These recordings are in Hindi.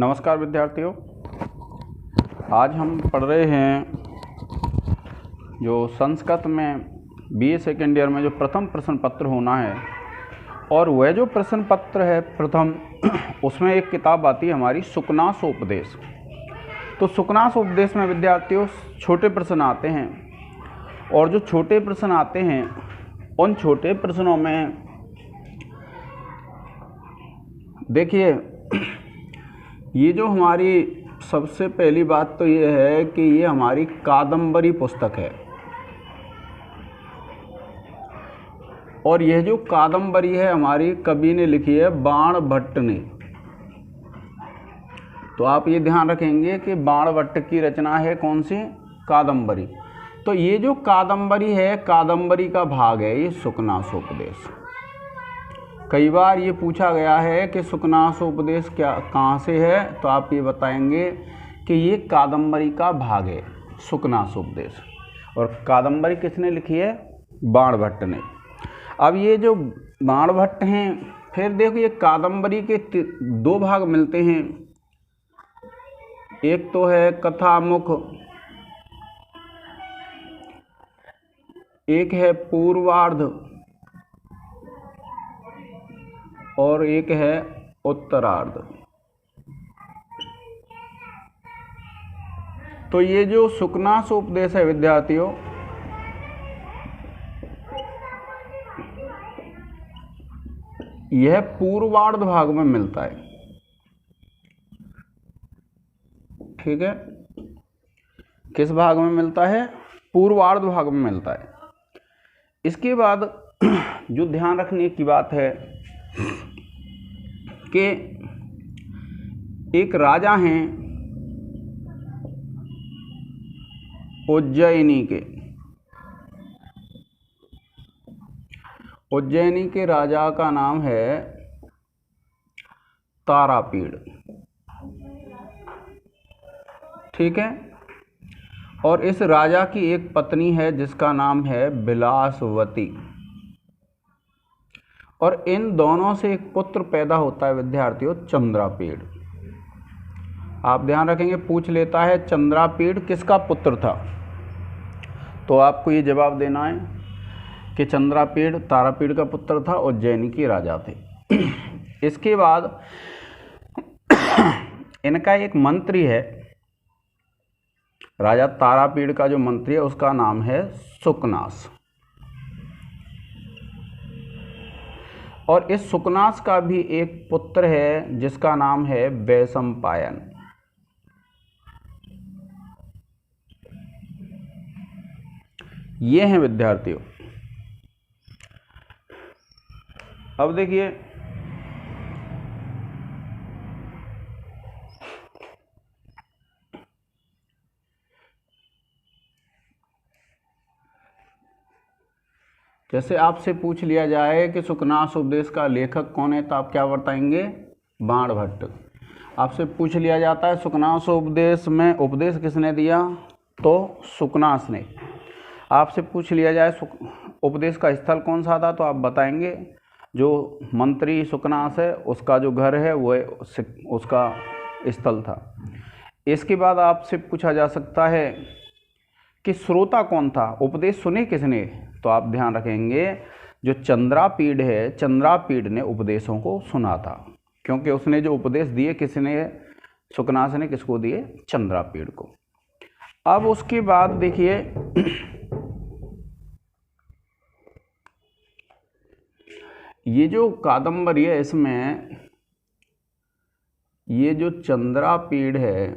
नमस्कार विद्यार्थियों, आज हम पढ़ रहे हैं जो संस्कृत में बीए सेकेंड ईयर में जो प्रथम प्रश्न पत्र होना है, और वह जो प्रश्न पत्र है प्रथम उसमें एक किताब आती है हमारी सुकनासोपदेश। तो सुकनासोपदेश में विद्यार्थियों छोटे प्रश्न आते हैं, और जो छोटे प्रश्न आते हैं उन छोटे प्रश्नों में देखिए, ये जो हमारी सबसे पहली बात तो ये है कि ये हमारी कादंबरी पुस्तक है, और यह जो कादंबरी है हमारी कवि ने लिखी है बाणभट्ट ने। तो आप ये ध्यान रखेंगे कि बाणभट्ट की रचना है कौन सी? कादंबरी। तो ये जो कादंबरी है, कादंबरी का भाग है ये सुकनासोपदेश। कई बार ये पूछा गया है कि सुकनासोपदेश क्या कहाँ से है, तो आप ये बताएंगे कि ये कादंबरी का भाग है सुकनासोपदेश। और कादंबरी किसने लिखी है? बाणभट्ट ने। अब ये जो बाणभट्ट हैं, फिर देखो ये कादंबरी के दो भाग मिलते हैं। एक तो है कथामुख, एक है पूर्वार्ध, और एक है उत्तरार्ध। तो ये जो सुकनासोपदेश है विद्यार्थियों, यह पूर्वार्ध भाग में मिलता है। ठीक है, किस भाग में मिलता है? पूर्वार्ध भाग में मिलता है। इसके बाद जो ध्यान रखने की बात है कि एक राजा हैं उज्जैनी के। उज्जैनी के राजा का नाम है तारापीड़। ठीक है, और इस राजा की एक पत्नी है जिसका नाम है विलासवती, और इन दोनों से एक पुत्र पैदा होता है विद्यार्थियों, चंद्रापीड़। आप ध्यान रखेंगे, पूछ लेता है चंद्रापीड़ किसका पुत्र था, तो आपको ये जवाब देना है कि चंद्रापीड़ तारापीड़ का पुत्र था, उज्जैनी के राजा थे। इसके बाद इनका एक मंत्री है, राजा तारापीड़ का जो मंत्री है उसका नाम है सुकनास। और इस सुकनास का भी एक पुत्र है जिसका नाम है वैशंपायन। ये हैं विद्यार्थियों। अब देखिए, जैसे आपसे पूछ लिया जाए कि सुकनासोपदेश का लेखक कौन है, तो आप क्या बताएंगे? बाणभट्ट। आपसे पूछ लिया जाता है सुकनासोपदेश में उपदेश किसने दिया, तो सुकनास ने। आपसे पूछ लिया जाए उपदेश का स्थल कौन सा था, तो आप बताएंगे जो मंत्री सुकनास है उसका जो घर है वो उसका स्थल था। इसके बाद आपसे पूछा जा सकता है कि श्रोता कौन था, उपदेश सुने किसने, तो आप ध्यान रखेंगे जो चंद्रापीड़ है, चंद्रापीड़ ने उपदेशों को सुना था, क्योंकि उसने जो उपदेश दिए किसने? सुकनास ने किसको दिए? चंद्रापीड़ को। अब उसके बाद देखिए, ये जो कादंबरी है इसमें ये जो चंद्रापीड़ है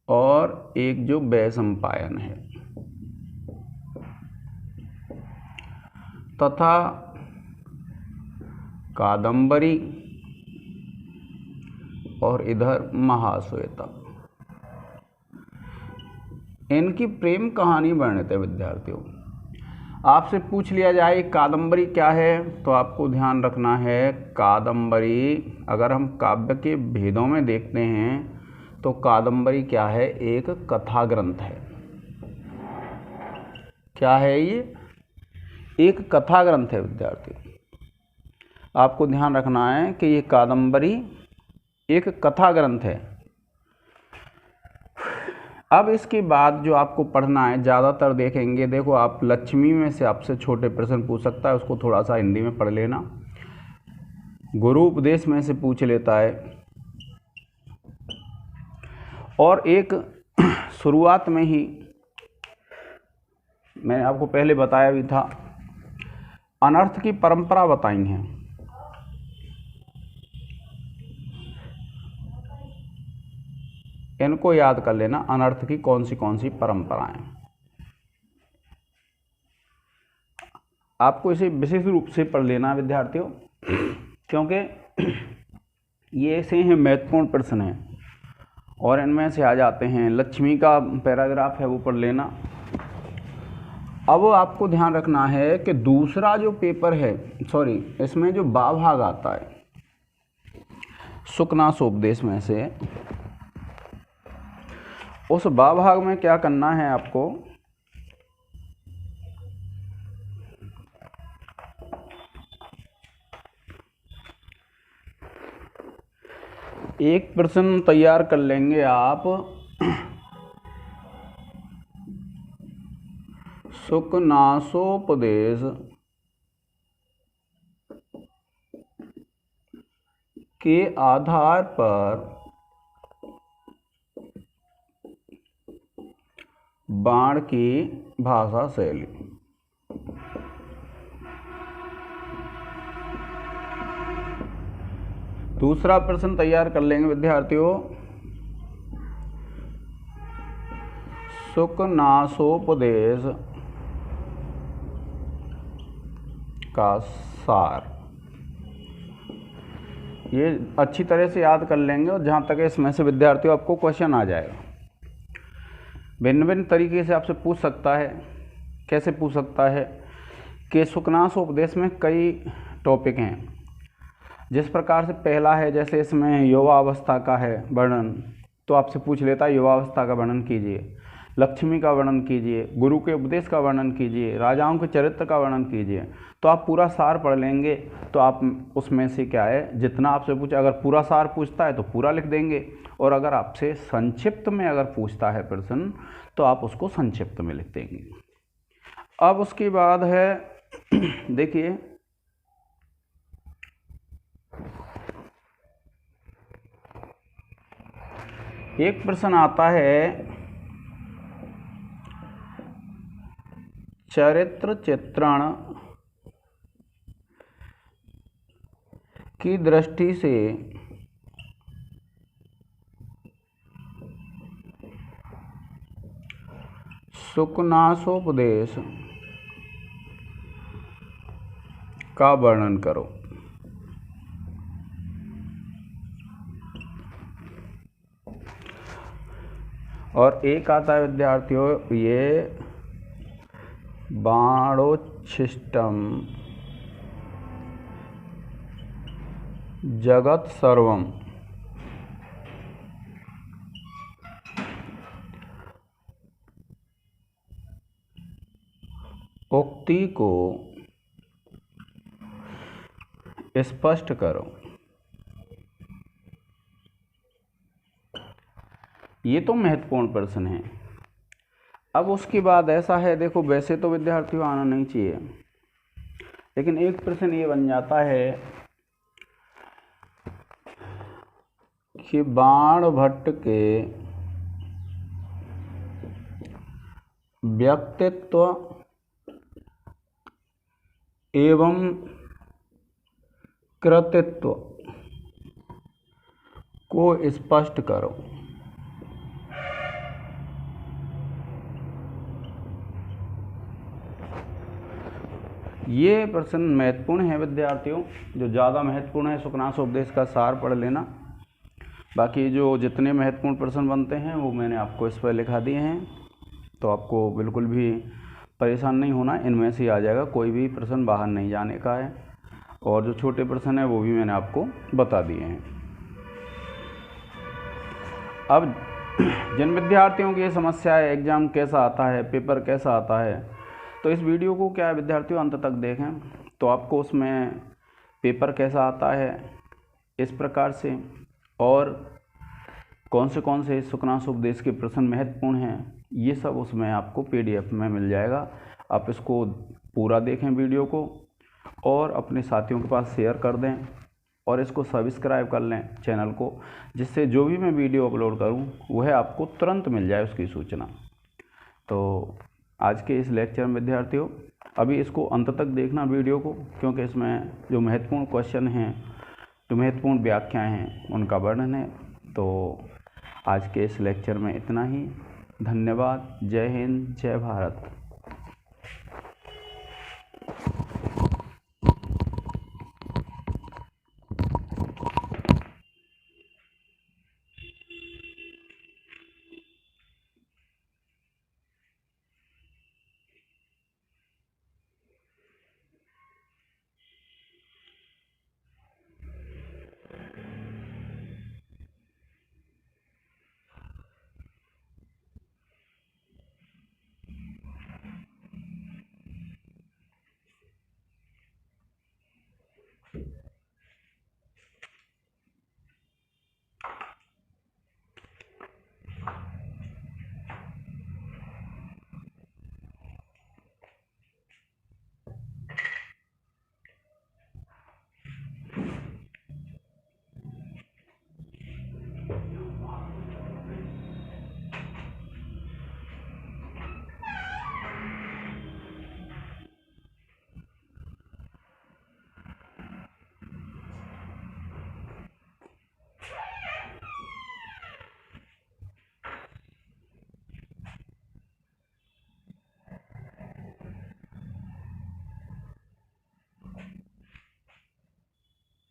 और एक जो वैशंपायन है तथा कादंबरी और इधर महाश्वेता, इनकी प्रेम कहानी वर्णित है विद्यार्थियों। आपसे पूछ लिया जाए कादंबरी क्या है, तो आपको ध्यान रखना है कादंबरी, अगर हम काव्य के भेदों में देखते हैं तो कादंबरी क्या है? एक कथा ग्रंथ है। क्या है ये? एक कथा ग्रंथ है विद्यार्थी। आपको ध्यान रखना है कि ये कादम्बरी एक कथा ग्रंथ है। अब इसके बाद जो आपको पढ़ना है, ज़्यादातर देखेंगे, देखो आप लक्ष्मी में से आपसे छोटे प्रश्न पूछ सकता है, उसको थोड़ा सा हिंदी में पढ़ लेना। गुरु उपदेश में से पूछ लेता है, और एक शुरुआत में ही मैंने आपको पहले बताया भी था, अनर्थ की परंपरा बताई है। इनको याद कर लेना, अनर्थ की कौन सी परंपराएं। आपको इसे विशेष रूप से पढ़ लेना विद्यार्थियों, क्योंकि ये ऐसे हैं महत्वपूर्ण प्रश्न हैं, और इनमें से आ जाते हैं। लक्ष्मी का पैराग्राफ है वो पढ़ लेना। अब आपको ध्यान रखना है कि दूसरा जो पेपर है, सॉरी, इसमें जो बा भाग आता है सुकनासोपदेश में से, उस बा भाग में क्या करना है आपको, एक प्रश्न तैयार कर लेंगे आप, सुकनासोपदेश के आधार पर बाण की भाषा शैली। दूसरा प्रश्न तैयार कर लेंगे विद्यार्थियों, सुकनासोपदेश का सार। ये अच्छी तरह से याद कर लेंगे, और जहाँ तक इसमें से विद्यार्थियों आपको क्वेश्चन आ जाएगा। भिन्न भिन्न तरीके से आपसे पूछ सकता है। कैसे पूछ सकता है कि सुकनासोपदेश में कई टॉपिक हैं। जिस प्रकार से पहला है, जैसे इसमें युवावस्था का है वर्णन, तो आपसे पूछ लेता है युवावस्था का वर्णन कीजिए, लक्ष्मी का वर्णन कीजिए, गुरु के उपदेश का वर्णन कीजिए, राजाओं के चरित्र का वर्णन कीजिए। तो आप पूरा सार पढ़ लेंगे, तो आप उसमें से क्या है, जितना आपसे पूछे, अगर पूरा सार पूछता है तो पूरा लिख देंगे, और अगर आपसे संक्षिप्त में अगर पूछता है प्रश्न तो आप उसको संक्षिप्त में लिख देंगे। अब उसके बाद है, देखिए, एक प्रश्न आता है चरित्र चित्रण की दृष्टि से सुकनासोपदेश का वर्णन करो। और एक आता है विद्यार्थियों, ये बाणोच्छिष्टम जगत सर्वम, उक्ति को स्पष्ट करो। ये तो महत्वपूर्ण प्रश्न है। अब उसके बाद ऐसा है, देखो वैसे तो विद्यार्थियों आना नहीं चाहिए, लेकिन एक प्रश्न ये बन जाता है कि बाणभट्ट के व्यक्तित्व एवं कृतित्व को स्पष्ट करो। ये प्रश्न महत्वपूर्ण है विद्यार्थियों, जो ज़्यादा महत्वपूर्ण है। सुकनासोपदेश का सार पढ़ लेना, बाकी जो जितने महत्वपूर्ण प्रश्न बनते हैं वो मैंने आपको इस पर लिखा दिए हैं, तो आपको बिल्कुल भी परेशान नहीं होना, इनमें से आ जाएगा, कोई भी प्रश्न बाहर नहीं जाने का है। और जो छोटे प्रश्न हैं वो भी मैंने आपको बता दिए हैं। अब जिन विद्यार्थियों की ये समस्या है एग्ज़ाम कैसा आता है, पेपर कैसा आता है, तो इस वीडियो को क्या है विद्यार्थियों अंत तक देखें, तो आपको उसमें पेपर कैसा आता है इस प्रकार से, और कौन से सुकनास उपदेश के प्रश्न महत्वपूर्ण हैं, ये सब उसमें आपको PDF में मिल जाएगा। आप इसको पूरा देखें वीडियो को, और अपने साथियों के पास शेयर कर दें, और इसको सब्सक्राइब कर लें चैनल को, जिससे जो भी मैं वीडियो अपलोड करूं वह आपको तुरंत मिल जाए उसकी सूचना। तो आज के इस लेक्चर में विद्यार्थियों अभी इसको अंत तक देखना वीडियो को, क्योंकि इसमें जो महत्वपूर्ण क्वेश्चन हैं, जो महत्वपूर्ण व्याख्याएं हैं, उनका वर्णन है। तो आज के इस लेक्चर में इतना ही। धन्यवाद। जय हिंद, जय भारत।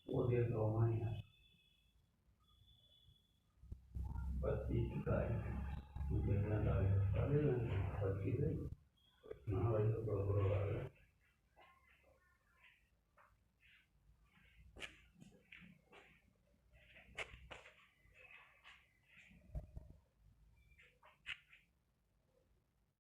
वो देख लो।